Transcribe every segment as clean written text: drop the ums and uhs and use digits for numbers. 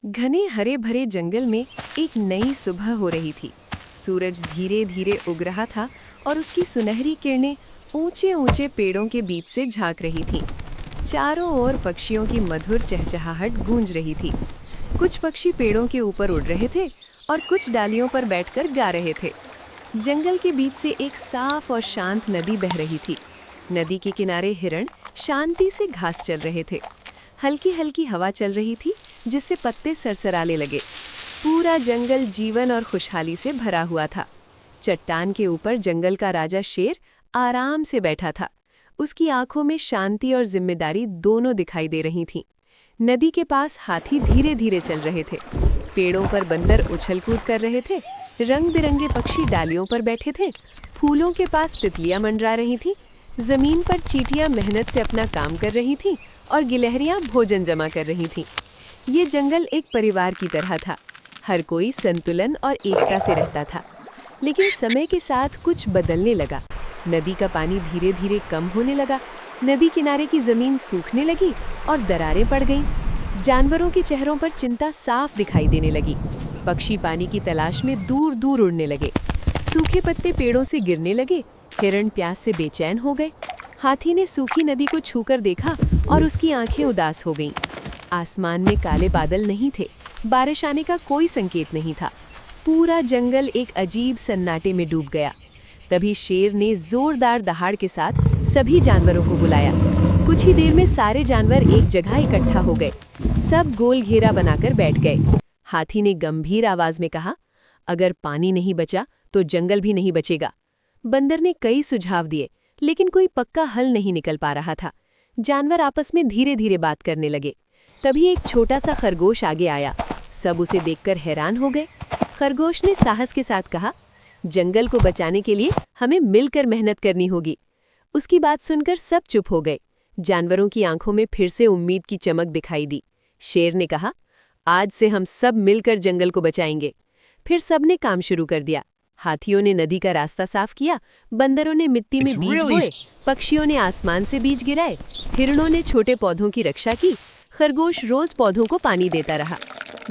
घने हरे भरे जंगल में एक नई सुबह हो रही थी। सूरज धीरे धीरे उग रहा था और उसकी सुनहरी किरणें ऊंचे ऊंचे पेड़ों के बीच से झांक रही थीं। चारों ओर पक्षियों की मधुर चहचहाहट गूंज रही थी। कुछ पक्षी पेड़ों के ऊपर उड़ रहे थे और कुछ डालियों पर बैठकर गा रहे थे। जंगल के बीच से एक साफ और शांत नदी बह रही थी। नदी के किनारे हिरण शांति से घास चल रहे थे। हल्की हल्की हवा चल रही थी जिससे पत्ते सरसराने लगे। पूरा जंगल जीवन और खुशहाली से भरा हुआ था। चट्टान के ऊपर जंगल का राजा शेर आराम से बैठा था। उसकी आंखों में शांति और जिम्मेदारी दोनों दिखाई दे रही थीं। नदी के पास हाथी धीरे धीरे चल रहे थे। पेड़ों पर बंदर उछल कूद कर रहे थे। रंग बिरंगे पक्षी डालियों पर बैठे थे। फूलों के पास तितलियां मंडरा रही थीं। जमीन पर चींटियां मेहनत से अपना काम कर रही थीं और गिलहरियां भोजन जमा कर रही थीं। ये जंगल एक परिवार की तरह था। हर कोई संतुलन और एकता से रहता था। लेकिन समय के साथ कुछ बदलने लगा। नदी का पानी धीरे धीरे कम होने लगा। नदी किनारे की जमीन सूखने लगी और दरारें पड़ गईं। जानवरों के चेहरों पर चिंता साफ दिखाई देने लगी। पक्षी पानी की तलाश में दूर दूर उड़ने लगे। सूखे पत्ते पेड़ों से गिरने लगे। हिरण प्यास से बेचैन हो गए। हाथी ने सूखी नदी को छूकर देखा और उसकी आंखें उदास हो गईं। आसमान में काले बादल नहीं थे। बारिश आने का कोई संकेत नहीं था। पूरा जंगल एक अजीब सन्नाटे में डूब गया। तभी शेर ने जोरदार दहाड़ के साथ सभी जानवरों को बुलाया। कुछ ही देर में सारे जानवर एक जगह इकट्ठा हो गए। सब गोल घेरा बनाकर बैठ गए। हाथी ने गंभीर आवाज में कहा, अगर पानी नहीं बचा तो जंगल भी नहीं बचेगा। बंदर ने कई सुझाव दिए, लेकिन कोई पक्का हल नहीं निकल पा रहा था। जानवर आपस में धीरे धीरे बात करने लगे। तभी एक छोटा सा खरगोश आगे आया। सब उसे देखकर हैरान हो गए। खरगोश ने साहस के साथ कहा, जंगल को बचाने के लिए हमें मिलकर मेहनत करनी होगी। उसकी बात सुनकर सब चुप हो गए। जानवरों की आंखों में फिर से उम्मीद की चमक दिखाई दी। शेर ने कहा, आज से हम सब मिलकर जंगल को बचाएंगे। फिर सबने काम शुरू कर दिया। हाथियों ने नदी का रास्ता साफ किया। बंदरों ने मिट्टी में बीज बोए। पक्षियों ने आसमान से बीज गिराए। हिरणों ने छोटे पौधों की रक्षा की। खरगोश रोज पौधों को पानी देता रहा।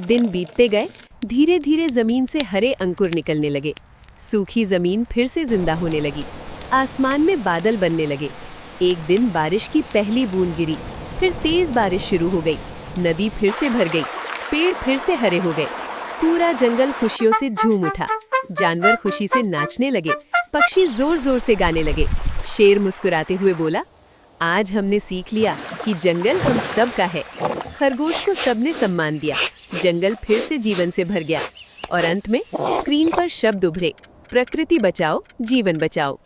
दिन बीतते गए। धीरे धीरे जमीन से हरे अंकुर निकलने लगे। सूखी जमीन फिर से जिंदा होने लगी। आसमान में बादल बनने लगे। एक दिन बारिश की पहली बूंद गिरी। फिर तेज बारिश शुरू हो गई। नदी फिर से भर गई। पेड़ फिर से हरे हो गए। पूरा जंगल खुशियों से झूम उठा। जानवर खुशी से नाचने लगे। पक्षी जोर जोर से गाने लगे। शेर मुस्कुराते हुए बोला, आज हमने सीख लिया कि जंगल हम सब का है। खरगोश को सबने सम्मान दिया। जंगल फिर से जीवन से भर गया और अंत में स्क्रीन पर शब्द उभरे, प्रकृति बचाओ, जीवन बचाओ।